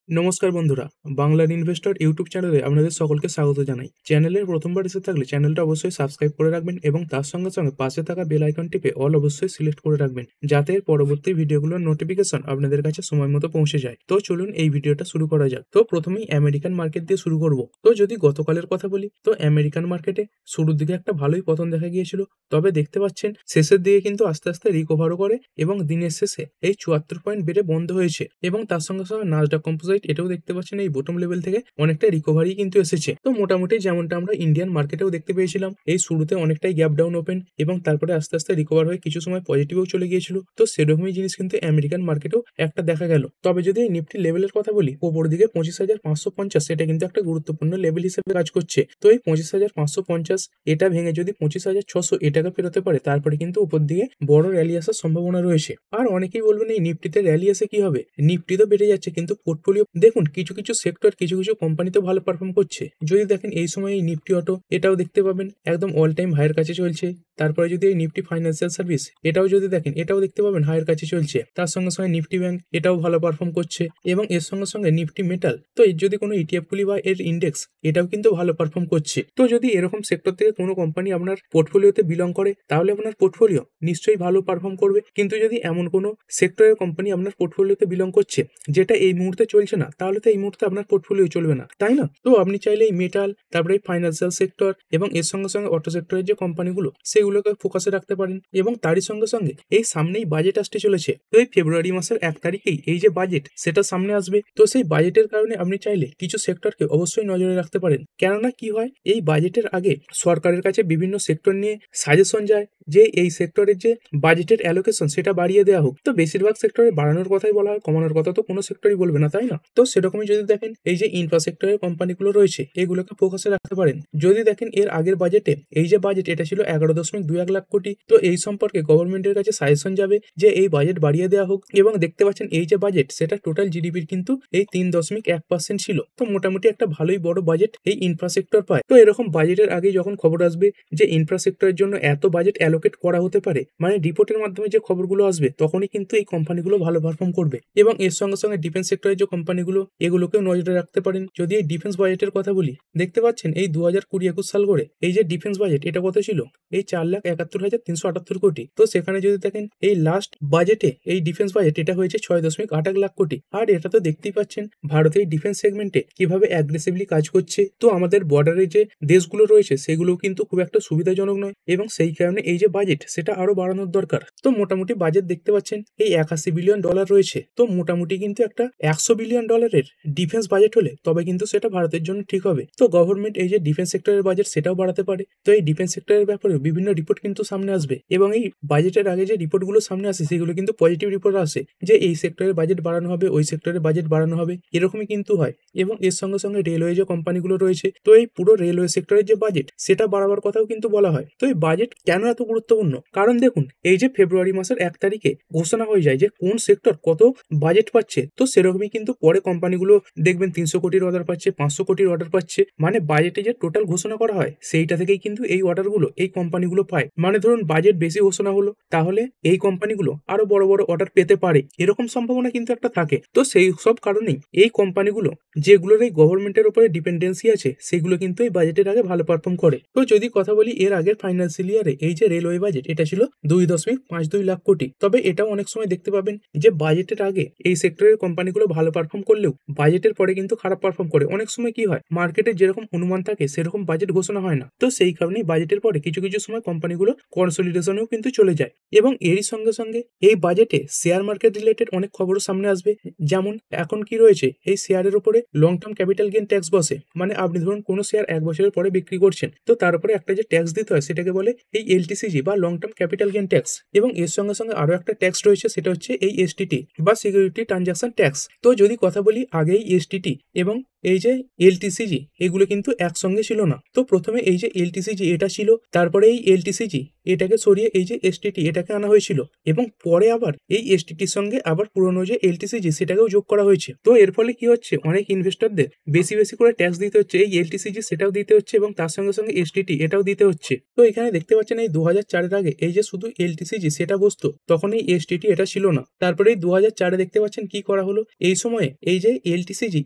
নমস্কার বন্ধুরা, বাংলার ইনভেস্টর ইউটিউব চ্যানেলে আপনাদের সকলকে স্বাগত জানাই। চ্যানেলের প্রথমবার এসে থাকলে চ্যানেলটা অবশ্যই সাবস্ক্রাইব করে রাখবেন এবং তার সঙ্গে সঙ্গে পাশে থাকা বেল আইকন টিপে অল অবশ্যই সিলেক্ট করে রাখবেন, যাতে এর পরবর্তী ভিডিওগুলোর নোটিফিকেশন আপনাদের কাছে সময় মতো পৌঁছে যায়। তো চলুন এই ভিডিওটা শুরু করা যাক। তো প্রথমেই আমেরিকান মার্কেট দিয়ে শুরু করব। তো যদি গতকালের কথা বলি, তো আমেরিকান মার্কেটে শুরুর দিকে একটা ভালোই পতন দেখা গিয়েছিল, তবে দেখতে পাচ্ছেন শেষের দিকে কিন্তু আস্তে আস্তে রিকভারও করে এবং দিনের শেষে এই 74 পয়েন্ট বেড়ে বন্ধ হয়েছে এবং তার সঙ্গে সঙ্গে নাসডাক কম্পোজিট এটাও দেখতে পাচ্ছেন এই বটম লেভেল থেকে অনেকটা রিকভারি কিন্তু এসেছে। তো মোটামুটি যেমনটা আমরা ইন্ডিয়ান মার্কেটেও দেখতে পেয়েছিলাম, এই শুরুতে অনেকটাই গ্যাপ ডাউন ওপেন এবং তারপরে আস্তে আস্তে রিকভার হয়ে কিছু সময় পজিটিভও চলে গিয়েছিল। তো সেরকমই জিনিস কিন্তু আমেরিকান মার্কেটেও একটা দেখা গেল। তবে যদি এই নিফটি লেভেলের কথা বলি, ওপর দিকে 25,550 এটা কিন্তু একটা গুরুত্বপূর্ণ লেভেল হিসেবে কাজ করছে। তো এই 25,550 এটা ভেঙে যদি 25,600 এটাকে পেরোতে পারে, তারপরে কিন্তু উপর দিকে বড় র্যালি আসার সম্ভাবনা রয়েছে। আর অনেকেই বলবেন এই নিফটিতে র্যালি আসে কি হবে, নিফটি তো বেড়ে যাচ্ছে কিন্তু পোর্টফোলিও দেখুন কিছু কিছু সেক্টর কিছু কিছু কোম্পানি তো ভালো পারফর্ম করছে। যদি দেখেন এই সময় এই নিফটি অটো এটাও দেখতে পাবেন একদম অল টাইম হাইয়ের কাছে চলছে। তারপরে যদি এই নিফটি ফাইন্যান্সিয়াল সার্ভিস এটাও যদি দেখেন, এটাও দেখতে পাবেন হাইয়ের কাছে চলছে। তার সঙ্গে সঙ্গে নিফটি ব্যাংক এটাও ভালো পারফর্ম করছে এবং এর সঙ্গে সঙ্গে নিফটি মেটাল, তো এর যদি কোনো ইটিএফ গুলি বা এর ইন্ডেক্স এটাও কিন্তু ভালো পারফর্ম করছে। তো যদি এরকম সেক্টর থেকে কোনো কোম্পানি আপনার পোর্টফোলিওতে বিলং করে, তাহলে আপনার পোর্টফোলিও নিশ্চয়ই ভালো পারফর্ম করবে। কিন্তু যদি এমন কোনো সেক্টরের কোম্পানি আপনার পোর্টফোলিওতে বিলং করছে যেটা এই মুহূর্তে চলছে না, তাহলে তো এই মুহূর্তে আপনার পোর্টফোলিও চলবে না, তাই না? তো আপনি চাইলে এই মেটাল, তারপরে এই ফাইন্যান্সিয়াল সেক্টর এবং এর সঙ্গে সঙ্গে অটো সেক্টরের যে কোম্পানিগুলো সেগুলোকে ফোকাসে রাখতে পারেন। এবং তারই সঙ্গে সঙ্গে এই সামনেই বাজেট আসতে চলেছে। তো এই ফেব্রুয়ারি মাসের 1 তারিখেই এই যে বাজেট সেটা সামনে আসবে। তো সেই বাজেটের কারণে আপনি চাইলে কিছু সেক্টরকে অবশ্যই নজরে রাখতে পারেন। কেননা কি হয়, এই বাজেটের আগে সরকারের কাছে বিভিন্ন সেক্টর নিয়ে সাজেশন যায় যে এই সেক্টরের যে বাজেটের অ্যালোকেশন সেটা বাড়িয়ে দেওয়া হোক। তো বেশিরভাগ সেক্টরে বাড়ানোর কথাই বলা হয়, কমানোর কথা তো কোনো সেক্টরই বলবে না, তাই না? তো সেরকমই যদি দেখেন এই যে ইনফ্রা সেক্টরের কোম্পানিগুলো রয়েছে এগুলোকে ফোকাসে রাখতে পারেন। যদি দেখেন এর আগের বাজেটে এই যে বাজেট এটা ছিল 11.21 লাখ কোটি, তো এই সম্পর্কে গভর্নমেন্টের কাছে সাজেশন যাবে যে এই বাজেট বাড়িয়ে দেওয়া হোক। এবং দেখতে পাচ্ছেন এই যে বাজেট সেটা টোটাল জিডিপির কিন্তু এই 3.1% ছিল। তো মোটামুটি একটা ভালোই বড় বাজেট এই ইনফ্রা সেক্টর পায়। তো এরকম বাজেটের আগে যখন খবর আসবে যে ইনফ্রা সেক্টরের জন্য এত বাজেট অ্যালোকেট করা হতে পারে, মানে রিপোর্টের মাধ্যমে যে খবরগুলো আসবে, তখনই কিন্তু এই কোম্পানিগুলো ভালো পারফর্ম করবে। এবং এর সঙ্গে সঙ্গে ডিফেন্স সেক্টরের যে কোম্পানিগুলো এগুলোকেও নজরে রাখতে পারেন। যদি এই ডিফেন্স বাজেটের কথা বলি, দেখতে পাচ্ছেন এই 2020-21 সাল করে এই যে ডিফেন্স বাজেট এটা কত ছিল, এই 4,71,378 কোটি। তো সেখানে যদি দেখেন এই লাস্ট বাজেটে এই ডিফেন্স বাজেট এটা হয়েছে 6.8 লাখ কোটি। আর এটা তো দেখতেই পাচ্ছেন ভারতের ডিফেন্স সেগমেন্টে কিভাবে অ্যাগ্রেসিভলি কাজ করছে। তো আমাদের বর্ডারে যে দেশগুলো রয়েছে সেগুলো কিন্তু খুব একটা সুবিধাজনক নয় এবং সেই কারণে এই যে বাজেট সেটা আরো বাড়ানোর দরকার। তো মোটামুটি বাজেট দেখতে পাচ্ছেন এই 81 বিলিয়ন ডলার রয়েছে। তো মোটামুটি কিন্তু একটা 100 বিলিয়ন ডলারের ডিফেন্স বাজেট হলে তবে কিন্তু সেটা ভারতের জন্য ঠিক হবে। তো গভর্নমেন্ট এই যে ডিফেন্স সেক্টরের বাজেট সেটাও বাড়াতে পারে। তো এই ডিফেন্স সেক্টরের ব্যাপারে বিভিন্ন রিপোর্ট কিন্তু সামনে আসবে এবং এই বাজেটের আগে যে রিপোর্টগুলো সামনে আসে সেগুলো কিন্তু পজিটিভ রিপোর্ট আসে যে এই সেক্টরের বাজেট বাড়ানো হবে, ওই সেক্টরের বাজেট বাড়ানো হবে, এরকমই কিন্তু হয়। এবং এর সঙ্গে সঙ্গে রেলওয়ে যে কোম্পানিগুলো রয়েছে, তো এই পুরো রেলওয়ে সেক্টরের যে বাজেট সেটা বাড়াবার কথাও কিন্তু বলা হয়। তো এই বাজেট কেন এত গুরুত্বপূর্ণ, কারণ দেখুন এই যে ফেব্রুয়ারি মাসের 1 তারিখে ঘোষণা হয়ে যায় যে কোন সেক্টর কত বাজেট পাচ্ছে, তো সেরকমই কিন্তু পরে কোম্পানিগুলো দেখবেন 300 কোটির অর্ডার পাচ্ছে, 500 কোটির অর্ডার পাচ্ছে। মানে বাজেটে যে টোটাল ঘোষণা করা হয় সেইটা থেকেই কিন্তু এই অর্ডারগুলো এই কোম্পানিগুলো পায়। মানে ধরুন বাজেট বেশি ঘোষণা হলো, তাহলে এই কোম্পানিগুলো আরো বড় বড় অর্ডার পেতে পারে, এরকম সম্ভাবনা কিন্তু একটা থাকে। তো সেই সব কারণেই এই কোম্পানিগুলো যেগুলোর এই গভর্নমেন্টের উপরে ডিপেন্ডেন্সি আছে সেগুলো কিন্তু এই বাজেটের আগে ভালো পারফর্ম করে। তো যদি কথা বলি এর আগের ফাইন্যান্সিয়াল ইয়ারে এই যে রেলওয়ে বাজেট এটা ছিল 2.52 লাখ কোটি। তবে এটাও অনেক সময় দেখতে পাবেন যে বাজেটের আগে এই সেক্টরের কোম্পানিগুলো ভালো পারফর্ম করলেও বাজেটের পরে কিন্তু খারাপ পারফর্ম করে। অনেক সময় কি হয়, মার্কেটে যেরকম অনুমান থাকে সেরকম বাজেট ঘোষণা হয় না। তো সেই কারণেই বাজেটের পরে কিছু কিছু সময় কোম্পানিগুলো কনসলিডেশনেও কিন্তু চলে যায়। এবং এরই সঙ্গে সঙ্গে এই বাজেটে শেয়ার মার্কেট রিলেটেড অনেক খবরও সামনে আসবে। যেমন এখন কি রয়েছে, এই শেয়ারের উপরে long term capital gain tax বসে। মানে আপনি ধরুন কোনো শেয়ার 1 বছরের পরে বিক্রি করছেন, তো তার উপরে একটা যে ট্যাক্স দিতে হয় সেটাকে বলে এই এলটিসিজি বা long term capital gain tax. এবং এর সঙ্গে সঙ্গে আরো একটা ট্যাক্স রয়েছে, সেটা হচ্ছে এই এসটিটি বা সিকিউরিটি ট্রানজাকশন ট্যাক্স। তো যদি কথা বলি আগেই এসটিটি এবং এই যে এলটিসিজি এগুলো কিন্তু একসঙ্গে ছিল না। তো প্রথমে এই যে এলটিসিজি এটা ছিল, তারপরে এই এলটিসিজি এটাকে সরিয়ে এই যে এসটিটি এটাকে আনা হয়েছিল এবং পরে আবার এই এসটিটির সঙ্গে আবার পুরনো যে এলটিসিজি সেটাকেও যোগ করা হয়েছে। তো এর ফলে কি হচ্ছে, অনেক ইনভেস্টরদের বেশি বেশি করে ট্যাক্স দিতে হচ্ছে, এই এলটিসিজি সেটাও দিতে হচ্ছে এবং তার সঙ্গে সঙ্গে এসটিটি এটাও দিতে হচ্ছে। তো এখানে দেখতে পাচ্ছেন এই 2004-এর আগে এই যে শুধু এলটিসিজি সেটা বসতো, তখন এই এসটিটি এটা ছিল না। তারপরে এই 2004-এ দেখতে পাচ্ছেন কি করা হলো, এই সময়ে এই যে এলটিসিজি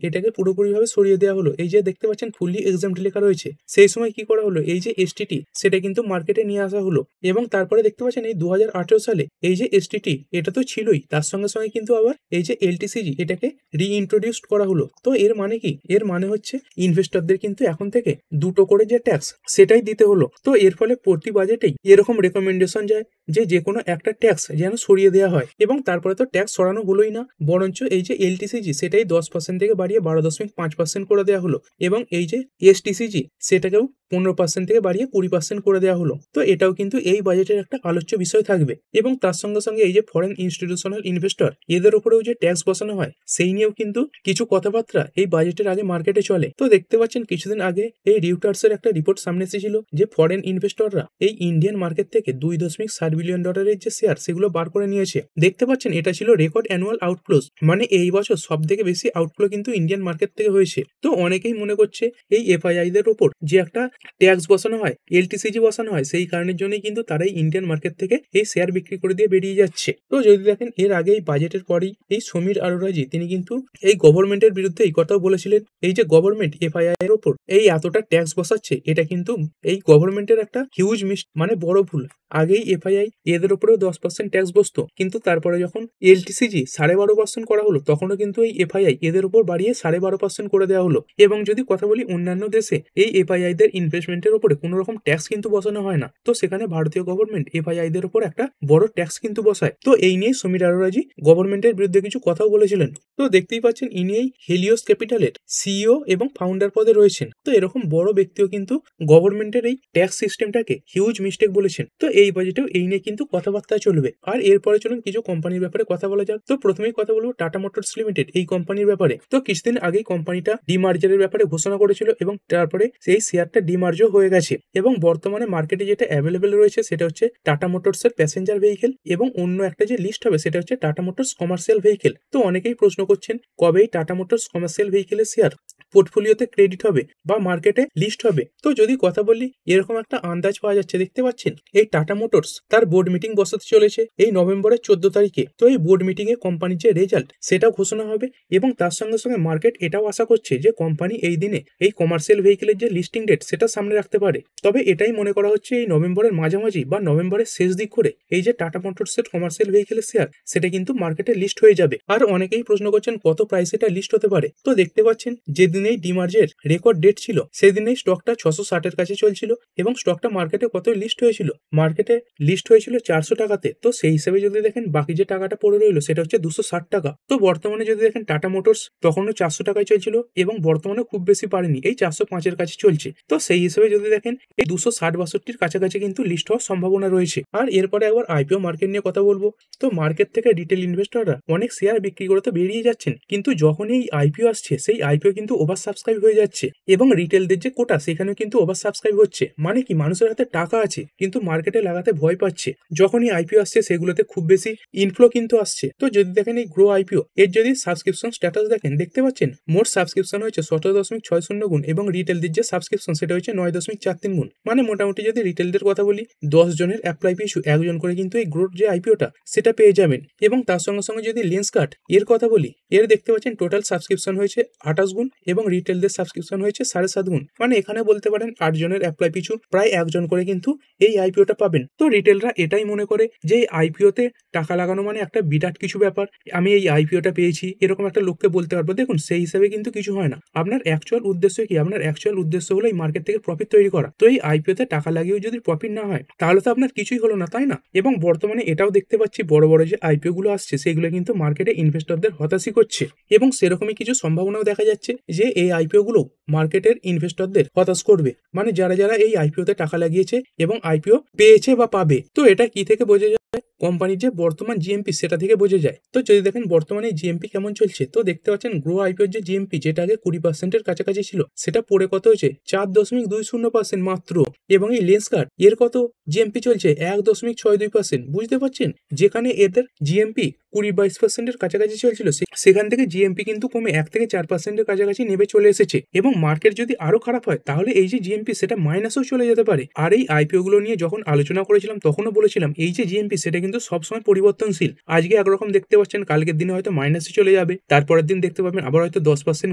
এটাকে পুরোপুরিভাবে সরিয়ে দেওয়া হলো, এই যে দেখতে পাচ্ছেন ফুললি এক্সাম্পট লেখা রয়েছে। সেই সময় কি করা হলো, এই যে এসটিটি সেটা কিন্তু মার্কেটে নিয়ে আসা হলো এবং তারপরে দেখতে পাচ্ছেন এই 2018 সালে এই যে এসটিটি এটা তো ছিলই, তার সঙ্গে সঙ্গে কিন্তু আবার এই যে এলটিসিজি এটাকে রিইন্ট্রোডিউস করা হলো। তো এর মানে কি, এর মানে হচ্ছে ইনভেস্টরদের কিন্তু এখন থেকে দুটো করে যে ট্যাক্স সেটাই দিতে হলো। তো এর ফলে প্রতি বাজেটেই এরকম রেকমেন্ডেশন যায় যে কোনো একটা ট্যাক্স যেন সরিয়ে দেওয়া হয় এবং তারপরে তো ট্যাক্স সরানো হলোই না, বরঞ্চ এই যে এলটিসিজি সেটাই 10% থেকে বাড়িয়ে 12.5% করে দেওয়া হলো এবং এই যে এসটিসিজি সেটাকেও 15% থেকে বাড়িয়ে 20% করে দেওয়া হলো। তো এটাও কিন্তু এই বাজেটের একটা আলোচ্য বিষয় থাকবে এবং তার সঙ্গে সঙ্গে এই যে ফরেন ইনস্টিটিউশনাল ইনভেস্টর এদের উপরেও যে ট্যাক্স বসানো হয় সেই নিয়েও কিন্তু কিছু কথাবার্তা এই বাজেটের আগে মার্কেটে চলে। তো দেখতে পাচ্ছেন কিছুদিন আগে এই রিউটার্সের একটা রিপোর্ট সামনে এসেছিল যে ফরেন ইনভেস্টররা এই ইন্ডিয়ান মার্কেট থেকে $2.7 বিলিয়ন যে শেয়ার সেগুলো বার করে নিয়েছে। দেখতে পাচ্ছেন এটা ছিল রেকর্ড অ্যানুয়াল আউটফ্লোস, মানে এই বছর সব থেকে বেশি আউটফ্লো কিন্তু ইন্ডিয়ান মার্কেট থেকে হয়েছে। তো অনেকেই মনে করছে এই এফআইআইদের উপর যে একটা ট্যাক্স বসানো হয়, এলটিসিজি বসানো হয়, সেই কারণের জন্যই কিন্তু তারাই ইন্ডিয়ান মার্কেট থেকে এই শেয়ার বিক্রি করে দিয়ে বেরিয়ে যাচ্ছে। তো যদি দেখেন এর আগে এই বাজেটের পরেই এই সমীর আরোরাজি তিনি কিন্তু এই গভর্নমেন্টের বিরুদ্ধে এই কথাও বলেছিলেন, এই যে গভর্নমেন্ট এফআইআই এর উপর এই এতটা ট্যাক্স বসাচ্ছে এটা কিন্তু এই গভর্নমেন্টের একটা হিউজ মানে বড় ভুল। আগেই এফআইআই এদের উপরেও 10% ট্যাক্স বসতো, কিন্তু তারপরে যখন এলটিসিজি 12.5% করা হলো তখনও কিন্তু এই এফআইআই এদের উপর বাড়িয়ে 12.5% করে দেওয়া হলো। এবং যদি কথা বলি অন্যান্য দেশে এই এফআইআইদের ইনভেস্টমেন্টের উপরে কোনো রকম ট্যাক্স কিন্তু বসানো হয় না, তো সেখানে ভারতীয় গভর্নমেন্ট এফআইআইদের উপর একটা বড় ট্যাক্স কিন্তু বসায়। তো এই নিয়ে সমীর আরোরাজি গভর্নমেন্টের বিরুদ্ধে কিছু কথাও বলেছিলেন। তো দেখতেই পাচ্ছেন ইনি এই হেলিওস ক্যাপিটালের সিইও এবং ফাউন্ডার পদে রয়েছেন। তো এরকম বড় ব্যক্তিও কিন্তু গভর্নমেন্টের এই ট্যাক্স সিস্টেমটাকে হিউজ মিস্টেক বলেছেন। তো এই বাজেটেও এই নিয়ে কিন্তু কথাবার্তা চলবে। আর এরপরে চলুন কিছু কোম্পানির ব্যাপারে কথা বলা যাক। তো প্রথমেই কথা বলবো টাটা মোটরস লিমিটেড এই কোম্পানির ব্যাপারে। তো কিছুদিন আগেই কোম্পানিটা ডিমার্জারের ব্যাপারে ঘোষণা করেছিল এবং তারপরে সেই শেয়ারটা ডিমার্জও হয়ে গেছে এবং বর্তমানে মার্কেটে যেটা অ্যাভেলেবেল রয়েছে সেটা হচ্ছে টাটা মোটরসের প্যাসেঞ্জার ভেহিকেল এবং অন্য একটা যে লিস্ট হবে সেটা হচ্ছে টাটা মোটরস কমার্শিয়াল ভেহিকেল। তো অনেকেই প্রশ্ন করছেন কবে এই টাটা মোটরস কমার্শিয়াল ভেহিকেলের শেয়ার পোর্টফোলিওতে ক্রেডিট হবে বা মার্কেটে লিস্ট হবে। তো যদি কথা বলি এরকম একটা আন্দাজ পাওয়া যাচ্ছে। দেখতে পাচ্ছেন এই টাটা মোটরস তার বোর্ড মিটিং বসাতে চলেছে এই নভেম্বরের 14 তারিখে। তো এই বোর্ড মিটিং এ কোম্পানির যে রেজাল্ট সেটাও ঘোষণা হবে এবং তার সঙ্গে সঙ্গে মার্কেট এটাও আশা করছে যে কোম্পানি এই দিনে এই কমার্শিয়াল ভেহিকেলের যে লিস্টিং ডেট সেটা সামনে রাখতে পারে। তবে এটাই মনে করা হচ্ছে এই নভেম্বরের মাঝামাঝি বা নভেম্বরের শেষ দিক করে এই যে টাটা মোটরসের কমার্শিয়াল ভেহিকেলের শেয়ার সেটা কিন্তু মার্কেটে লিস্ট হয়ে যাবে। আর অনেকেই প্রশ্ন করছেন কত প্রাইস এটা লিস্ট হতে পারে। তো দেখতে পাচ্ছেন যেদিনেই ডিমার্জের রেকর্ড ডেট ছিল সেদিনেই স্টকটা 660-এর কাছে চলছিল এবং স্টকটা মার্কেটে কত লিস্ট হয়েছিল, মার্কেটে লিস্ট হয়েছিল 400 টাকাতে। তো সেই হিসেবে যদি দেখেন বাকি যে টাকাটা পড়ে রইলো সেটা হচ্ছে 260 টাকা। তো বর্তমানে যদি দেখেন টাটা মোটরস তখনও 400 টাকায় চলছিল এবং বর্তমানে খুব বেশি পারেনি, এই 405-এর কাছে চলছে। তো সেই হিসেবে যদি দেখেন এই 260-62-র কাছাকাছি কিন্তু লিস্ট হওয়ার সম্ভাবনা রয়েছে। আর এরপরে একবার আইপিও মার্কেট নিয়ে কথা বলবো। তো মার্কেট থেকে রিটেল ইনভেস্টররা অনেক শেয়ার বিক্রি করে তো বেরিয়ে যাচ্ছেন, কিন্তু যখন এই আইপিও আসছে সেই আইপিও কিন্তু ওভার সাবস্ক্রাইব হয়ে যাচ্ছে এবং রিটেলদের যে কোটা সেখানেও কিন্তু ওভার সাবস্ক্রাইব হচ্ছে। মানে কি, মানুষের হাতে টাকা আছে কিন্তু মার্কেটে লাগাতে ভয় পাচ্ছে। যখনই আইপিও আসছে সেগুলোতে খুব বেশি ইনফ্লো কিন্তু আসছে। তো যদি দেখেন এই গ্রো আইপিও এর যদি সাবস্ক্রিপশন স্ট্যাটাস দেখেন দেখতে পাচ্ছেন মোট সাবস্ক্রিপশন হয়েছে 17.60 গুণ এবং রিটেলদের যে সাবস্ক্রিপশন সেটা হচ্ছে 9.43 গুণ। মানে মোটামুটি যদি রিটেলদের কথা বলি 10 জনের অ্যাপ্লাই পিছু একজন করে কিন্তু এই গ্রোর যে আইপিওটা সেটা পেয়ে যাবেন। এবং তার সঙ্গে সঙ্গে যদি লেন্সকার্ট এর কথা বলি, এর দেখতে পাচ্ছেন টোটাল সাবস্ক্রিপশন হয়েছে 28 গুণ এবং রিটেলদের সাবস্ক্রিপশন হয়েছে 7.5 গুণ। মানে এখানে বলতে পারেন 8 জনের অ্যাপ্লাই পিছু প্রায় একজন করে কিন্তু এই আইপিওটা পাবেন। তো রিটেলরা এটাই মনে করে যে এই আইপিওতে টাকা লাগানো মানে একটা বিরাট কিছু ব্যাপার, আমি এই আইপিওটা পেয়েছি এরকম একটা লোককে বলতে পারবো। দেখুন সেই হিসাবে কিন্তু কিছু হয় না। আপনার অ্যাকচুয়াল উদ্দেশ্য কি? আপনার অ্যাকচুয়াল উদ্দেশ্য হলো এই মার্কেট থেকে প্রফিট তৈরি করা। তো এই আইপিওতে টাকা লাগিয়েও যদি প্রফিট না হয় তাহলে তো আপনার কিছুই হলো না, তাই না? এবং বর্তমানে এটাও দেখতে পাচ্ছি বড় বড় যে আইপিও গুলো আসছে সেগুলো কিন্তু মার্কেটে ইনভেস্টরদের হতাশই করছে এবং সেরকমই কিছু সম্ভাবনাও দেখা যাচ্ছে যে এই আইপিও গুলো মার্কেটের ইনভেস্টরদের হতাশ করবে। মানে যারা যারা এই আইপিওতে টাকা লাগিয়েছে এবং আইপিও পেয়েছে বা পাবে। তো এটা কি থেকে বোঝা যায়? কোম্পানির যে বর্তমান জিএমপি সেটা থেকে বোঝা যায়। তো যদি দেখেন বর্তমানে জিএমপি কেমন চলছে, তো দেখতে পাচ্ছেন গ্রো আইপিওর যে জিএমপি যেটা আগে 20% কাছাকাছি ছিল, সেটা পড়ে কত হয়েছে 4.20% মাত্র। এবং এই লেন্সকার্ট এর কত জিএমপি চলছে 1.62%। বুঝতে পারছেন, যেখানে এদের জিএমপি 20-22% কাছাকাছি চলছিল, সেখান থেকে জিএমপি কিন্তু কমে 1 থেকে 4% কাছাকাছি নেমে চলে এসেছে। এবং মার্কেট যদি আরো খারাপ হয় তাহলে এই যে জিএমপি সেটা মাইনাসও চলে যেতে পারে। আর এই আইপিও গুলো নিয়ে যখন আলোচনা করেছিলাম তখনও বলেছিলাম এই যে জিএমপি সেটা কিন্তু সবসময় পরিবর্তনশীল। আজকে একরকম দেখতে পাচ্ছেন, কালকের দিনে হয়তো মাইনাসে চলে যাবে, তারপরের দিন দেখতে পাবেন আবার হয়তো 10%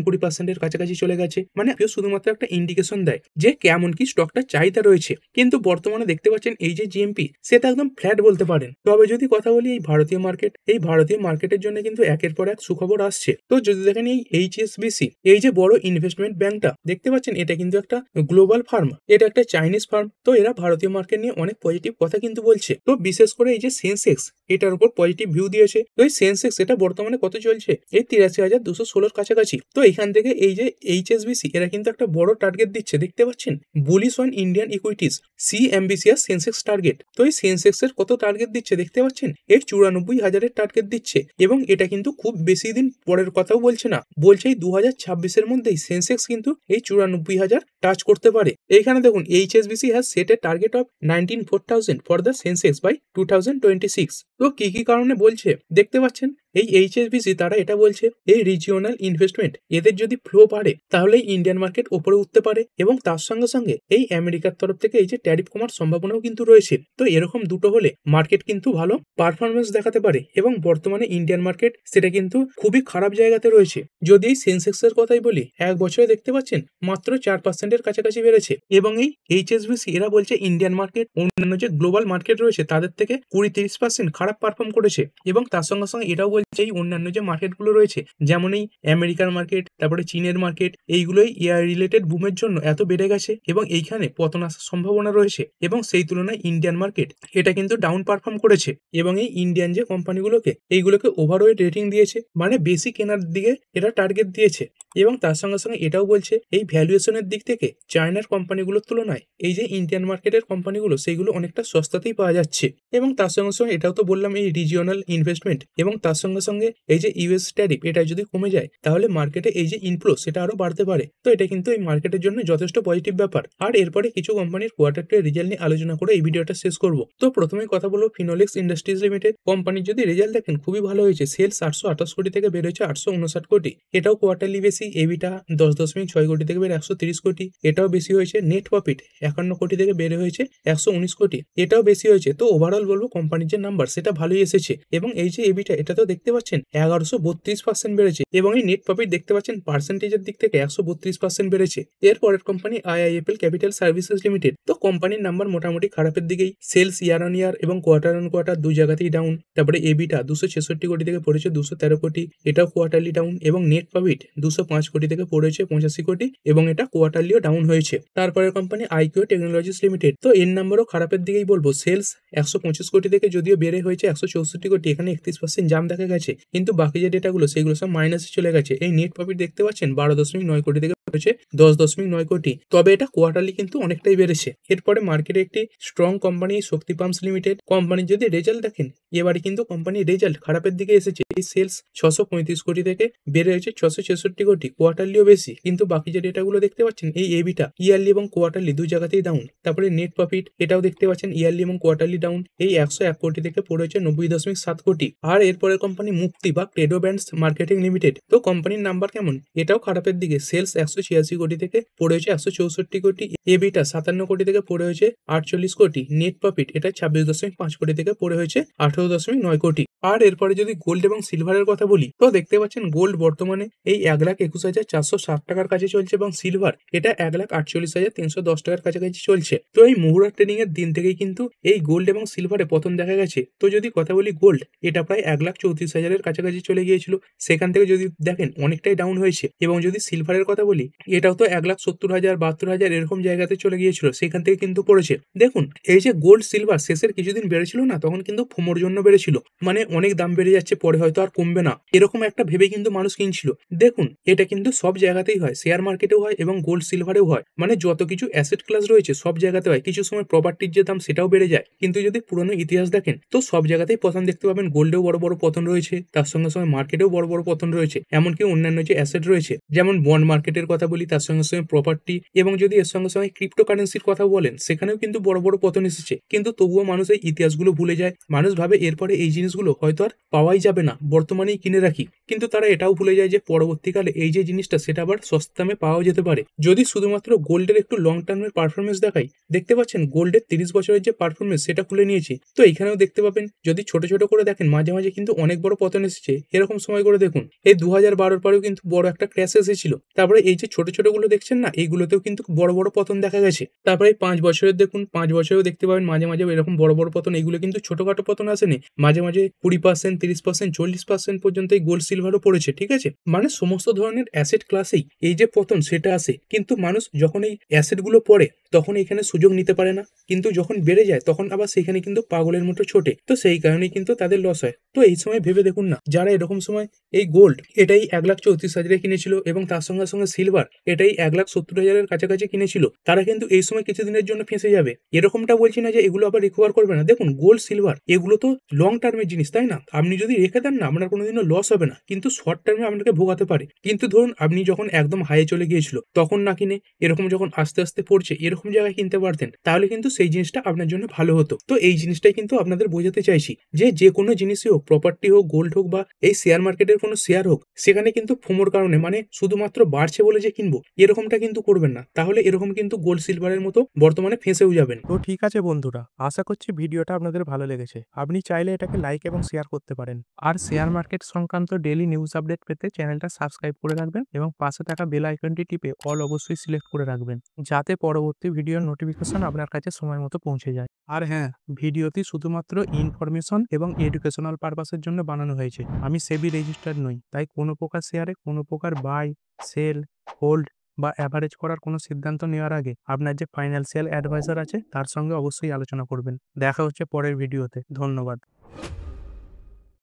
20% কাছাকাছি চলে গেছে। মানে শুধুমাত্র একটা ইন্ডিকেশন দেয় যে কেমন কি স্টকটা চাহিদা রয়েছে। কিন্তু বর্তমানে দেখতে পাচ্ছেন এই যে জিএমপি সেটা একদম ফ্ল্যাট বলতে পারেন। তবে যদি কথা বলি এই ভারতীয় মার্কেট, এই ভারতীয় মার্কেটের জন্য কিন্তু একের পর এক সুখবর আসছে। তো যদি দেখেন এই এইচএসবিসি, এই যে বড় ইনভেস্টমেন্ট ব্যাংকটা দেখতে পাচ্ছেন, এটা কিন্তু একটা গ্লোবাল ফার্ম, এটা একটা চাইনিজ ফার্ম। তো এরা ভারতীয় মার্কেট নিয়ে অনেক পজিটিভ কথা কিন্তু বলছে। তো বিশেষ করে এই যে সেন্সেক্স, এটার উপর পজিটিভ ভিউ দিয়েছে। তো এই সেন্সেক্স এটা বর্তমানে কত চলছে, এই 83,216 কাছাকাছি। তো এখান থেকে এই যে এইচএসবিসি এরা কিন্তু একটা বড় টার্গেট দিচ্ছে, দেখতে পাচ্ছেন bullish on Indian equities, sees ambitious Sensex target. তো এই সেন্সেক্স এর কত টার্গেট দিচ্ছে দেখতে পাচ্ছেন, এর 94,000-এর টার্গেট দিচ্ছে। এবং এটা কিন্তু খুব বেশি দিন পরের কথাও বলছে না, বলছে এই 2026-এর মধ্যেই সেন্সেক্স কিন্তু এই 94,000 টাচ করতে পারে। এইখানে দেখুন HSBC has set a target of 19,400 for the Sensex by 2026। তো কি কি কারণে বলছে দেখতে পাচ্ছেন, এই এইচএসবিসি তারা এটা বলছে এই রিজিওনাল ইনভেস্টমেন্ট এদের যদি ফ্লো বাড়ে তাহলে ইন্ডিয়ান মার্কেট ওপরে উঠতে পারে। এবং তার সঙ্গে সঙ্গে এই আমেরিকার তরফ থেকে এই যে ট্যারিফ কমার সম্ভাবনাও কিন্তু রয়েছে। তো এরকম দুটো হলে মার্কেট কিন্তু ভালো পারফরমেন্স দেখাতে পারে। এবং বর্তমানে ইন্ডিয়ান মার্কেট সেটা কিন্তু খুবই খারাপ জায়গাতে রয়েছে। যদি এই সেন্সেক্সের কথাই বলি, এক বছরে দেখতে পাচ্ছেন মাত্র 4%-এর কাছাকাছি বেড়েছে। এবং এই এইচএসবিসি এরা বলছে ইন্ডিয়ান মার্কেট অন্যান্য যে গ্লোবাল মার্কেট রয়েছে তাদের থেকে 20-30% খারাপ পারফর্ম করেছে। এবং তার সঙ্গে সঙ্গে এটাও বলছে এই অন্যান্য যে মার্কেটগুলো রয়েছে, যেমন এই আমেরিকার মার্কেট, তারপরে চীনের মার্কেট, এইগুলোই এয়ার রিলেটেড বুমের জন্য এত বেড়ে গেছে এবং এইখানে পতন আসার সম্ভাবনা রয়েছে। এবং সেই তুলনায় ইন্ডিয়ান মার্কেট এটা কিন্তু ডাউন পারফর্ম করেছে। এবং এই ইন্ডিয়ান যে কোম্পানিগুলোকে এইগুলোকে ওভারওয়েট রেটিং দিয়েছে, মানে বেশি কেনার দিকে এরা টার্গেট দিয়েছে। এবং তার সঙ্গে সঙ্গে এটাও বলছে এই ভ্যালুয়েশনের দিক থেকে চায়নার কোম্পানিগুলোর তুলনায় এই যে ইন্ডিয়ান মার্কেটের কোম্পানিগুলো সেইগুলো অনেকটা সস্তাতেই পাওয়া যাচ্ছে। এবং তার সঙ্গে সঙ্গে এটাও তো বললাম এই রিজিওনাল ইনভেস্টমেন্ট, এবং তার সঙ্গে সঙ্গে এই যে ইউএস ট্যারিফ এটা যদি কমে যায় তাহলে মার্কেটে এই যে ইনফ্লো সেটা আরো বাড়তে পারে। তো এটা কিন্তু এই মার্কেটের জন্য যথেষ্ট পজিটিভ ব্যাপার। আর এরপরে কিছু কোম্পানির কোয়ার্টার টু রেজাল্ট নিয়ে আলোচনা করে এই ভিডিওটা শেষ করব। তো প্রথমেই কথা বলবো ফিনোলেক্স ইন্ডাস্ট্রিজ লিমিটেড কোম্পানির যদি রেজাল্ট দেখেন খুবই ভালো হয়েছে। সেলস 828 কোটি থেকে বের হয়েছে 859 কোটি, এটাও কোয়ার্টারলি বেশি। এবিটা 10.6 কোটি থেকে বের 130 কোটি, এটাও বেশি হয়েছে। নেট প্রফিট 51 কোটি থেকে বেড়ে হয়েছে 119 কোটি, এটাও বেশি হয়েছে। তো ওভারঅল বলবো কোম্পানির যে নাম্বার সেটা ভালোই এসেছে। এবং এই যে এবিটা এটা তো দেখতে পাচ্ছেন 1132% বেড়েছে। এবং এই নেট প্রফিট দেখতে পাচ্ছেন পার্সেন্টেজের দিক থেকে 132% বেড়েছে। এরপরের company IIFL capital services limited. তো কোম্পানির নাম্বার মোটামুটি খারাপের দিকেই। সেলস ইয়ার অন ইয়ার এবং কোয়ার্টার অন কোয়ার্টার দুই জায়গাতেই ডাউন। তারপরে এবিটা 266 কোটি থেকে পড়েছে 213 কোটি, এটাও কোয়ার্টারলি ডাউন। এবং নেট প্রফিট 205 কোটি থেকে পড়েছে 85 কোটি, এবং এটা কোয়ার্টারলিও ডাউন হয়েছে। তারপরের কোম্পানি আইকিউ টেকনোলজিস লিমিটেড। তো এর নাম্বারও খারাপের দিকেই বলবো। সেলস 125 কোটি থেকে যদিও বেড়ে হয়েছে 164 কোটি, এখানে 31% জাম দেখা গেছে। কিন্তু বাকি যে ডেটাগুলো সেগুলো সব মাইনাসে চলে গেছে। এই নেট প্রফিট দেখতে পাচ্ছেন 12.9 কোটি থেকে হয়েছে 10.9 কোটি, তবে এটা কোয়ার্টারলি কিন্তু অনেকটাই বেড়েছে। এরপরে মার্কেটে একটি স্ট্রং কোম্পানি শক্তি পাম্পস লিমিটেড। কোম্পানির যদি রেজাল্ট দেখেন এবারে কিন্তু কোম্পানির রেজাল্ট খারাপের দিকে এসেছে। এই সেলস 635 কোটি থেকে বেড়ে হয়েছে 666 কোটি, কোয়ার্টারলিও বেশি। কিন্তু বাকি যে ডেটাগুলো দেখতে পাচ্ছেন এই এবিটা ইয়ারলি এবং কোয়ার্টারলি দুই জায়গাতেই ডাউন। তারপরে নেট প্রফিট এটাও দেখতে পাচ্ছেন ইয়ারলি এবং কোয়ার্টারলি ডাউন। এই 101 কোটি থেকে পড়ে হয়েছে 90.7 কোটি। আর এরপরের কোম্পানি মুক্তি বা ক্রেডো ব্যান্ডস মার্কেটিং লিমিটেড। তো কোম্পানির নাম্বার কেমন, এটাও খারাপের দিকে। সেলস 186 কোটি থেকে পড়ে হয়েছে 164 কোটি, এবিটা 57 কোটি থেকে পড়ে হয়েছে 48 কোটি, নেট প্রফিট এটা 26.5 কোটি থেকে পড়ে হয়েছে 18.9 কোটি। আর এরপরে যদি গোল্ড এবং সিলভারের কথা বলি, তো দেখতে পাচ্ছেন গোল্ড বর্তমানে এই 1,21,460 টাকার কাছে চলছে, এবং সিলভার এটা 1,48,310 টাকার কাছাকাছি চলছে। তো এই মুহুরা ট্রেডিং এর দিন থেকেই কিন্তু এই গোল্ড এবং সিলভারে পতন দেখা গেছে। তো যদি কথা বলি গোল্ড এটা প্রায় 1,34,000-এর কাছাকাছি চলে গিয়েছিল, সেখান থেকে যদি দেখেন অনেকটাই ডাউন হয়েছে। এবং যদি সিলভারের কথা বলি এটাও তো 1,70,000 72,000 এরকম জায়গাতে চলে গিয়েছিল, সেখান থেকে কিন্তু পড়েছে। দেখুন এই যে গোল্ড সিলভার শেষের কিছুদিন বেড়েছিল না, তখন কিন্তু ফোমোর জন্য বেড়েছিল, মানে অনেক দাম বেড়ে যাচ্ছে, পরে হয়তো আর কমবে না, এরকম একটা ভেবে কিন্তু মানুষ কিনছিল। দেখুন, এটা কিন্তু সব জায়গাতেই হয়, শেয়ার মার্কেটেও হয় এবং গোল্ড সিলভারেও হয়। মানে যত কিছু অ্যাসেট ক্লাস রয়েছে সব জায়গাতে হয়। কিছু সময় প্রপার্টির যে দাম সেটাও বেড়ে যায়, কিন্তু যদি পুরনো ইতিহাস দেখেন তো সব জায়গাতেই পতন দেখতে পাবেন। গোল্ডেও বড় বড় পতন রয়েছে, তার সঙ্গে সঙ্গে মার্কেটেও বড় বড় পতন রয়েছে। এমনকি অন্যান্য যে অ্যাসেট রয়েছে, যেমন বন্ড মার্কেটের কথা বলি, তার সঙ্গে সঙ্গে প্রপার্টি, এবং যদি এর সঙ্গে সঙ্গে ক্রিপ্টোকারেন্সির কথা বলেন, সেখানেও কিন্তু বড় বড় পতন এসেছে। কিন্তু তবুও মানুষ এই ইতিহাসগুলো ভুলে যায়। মানুষ ভাবে এরপরে এই জিনিসগুলো হয়তো আর পাওয়াই যাবে না, বর্তমানেই কিনে রাখি। কিন্তু তারা এটাও ভুলে যায় যে পরবর্তীকালে এই যে জিনিসটা সেটা আবার সস্তা দামে পাওয়া যেতে পারে। যদি শুধুমাত্র গোল্ডের একটু লং টার্মের পারফরমেন্স দেখাই, দেখতে পাচ্ছেন গোল্ডের 30 বছরের যে পারফরমেন্স সেটা খুলে নিয়েছি। তো এইখানেও দেখতে পাবেন, যদি ছোট ছোট করে দেখেন মাঝে মাঝে কিন্তু অনেক বড় পতন এসেছে। এরকম সময় করে দেখুন, এই 2012 পরেও কিন্তু বড় একটা ক্র্যাশ এসেছিল। তারপরে এই যে ছোট ছোট গুলো দেখছেন না, এইগুলোতেও কিন্তু বড় বড় পতন দেখা গেছে। তারপরে 5 বছরের দেখুন, 5 বছরেও দেখতে পাবেন মাঝে মাঝে এরকম বড় বড় পতন। এইগুলো কিন্তু ছোটখাটো পতন আসেনি, মাঝে মাঝে 20%, 30%, 40% পর্যন্ত এই গোল্ড সিলভারও পড়েছে। ঠিক আছে, মানে সমস্ত ধরনের অ্যাসেট ক্লাসেই এই যে পতন সেটা আসে। কিন্তু মানুষ যখন এই অ্যাসেট গুলো পড়ে তখন এখানে সুযোগ নিতে পারে না, কিন্তু যখন বেড়ে যায় তখন আবার সেখানে কিন্তু পাগলের মতো ছোটে। তো সেই কারণেই কিন্তু তাদের লস হয়। তো এই সময় ভেবে দেখুন না, যারা এরকম সময় এই গোল্ড এটাই 1,34,000 কিনেছিল এবং তার সঙ্গে সঙ্গে সিলভার এটাই 1,70,000 কাছাকাছি কিনেছিল, তারা কিন্তু এই সময় কিছুদিনের জন্য ফেঁসে যাবে। এরকমটা বলছি না যে এগুলো আবার রিকভার করবে না। দেখুন, গোল্ড সিলভার এগুলো তো লং টার্মের জিনিস, তাই না? আপনি যদি রেখে দেন না, আপনার কোনোদিনও লস হবে না, কিন্তু শর্ট টার্মে আপনাকে ভোগাতে পারে। কিন্তু ধরুন আপনি যখন একদম হাইয়ে চলে গিয়েছিল তখন না কিনে এরকম যখন আস্তে আস্তে পড়ছে এরকম জায়গায় কিনতে পারতেন, তাহলে কিন্তু সেই জিনিসটা আপনার জন্য ভালো হতো। তো এই জিনিসটাই কিন্তু আপনাদের বোঝাতে চাইছি, যে কোনো জিনিসই হোক, প্রপার্টি হোক, গোল্ড হোক, বা এই শেয়ার মার্কেটের কোনো শেয়ার হোক, সেখানে কিন্তু ফোমোর কারণে, মানে শুধুমাত্র বাড়ছে বলে যে কিনবো, এরকমটা কিন্তু করবেন না। তাহলে এরকম কিন্তু গোল্ড সিলভারের মতো বর্তমানে ফেঁসেও যাবেন। তো ঠিক আছে বন্ধুরা, আশা করছি ভিডিওটা আপনাদের ভালো লেগেছে। আপনি চাইলে এটাকে লাইক এবং শেয়ার করতে পারেন। আর শেয়ার মার্কেট সংক্রান্ত ডেইলি নিউজ আপডেট পেতে চ্যানেলটা সাবস্ক্রাইব করে রাখবেন এবং পাশে থাকা বেল আইকনটি টিপে অল অবশ্যই সিলেক্ট করে রাখবেন, যাতে পরবর্তী ভিডিওর নোটিফিকেশন আপনার কাছে সময় মতো পৌঁছে যায়। আর হ্যাঁ, ভিডিওটি শুধুমাত্র ইনফরমেশন এবং এডুকেশনাল পারপাসের জন্য বানানো হয়েছে। আমি সেবি রেজিস্টার্ড নই, তাই কোনো প্রকার শেয়ারে কোনো প্রকার বাই, সেল, হোল্ড বা অ্যাভারেজ করার কোনো সিদ্ধান্ত নেওয়ার আগে আপনার যে ফাইন্যান্সিয়াল অ্যাডভাইজার আছে তার সঙ্গে অবশ্যই আলোচনা করবেন। দেখা হচ্ছে পরের ভিডিওতে। ধন্যবাদ।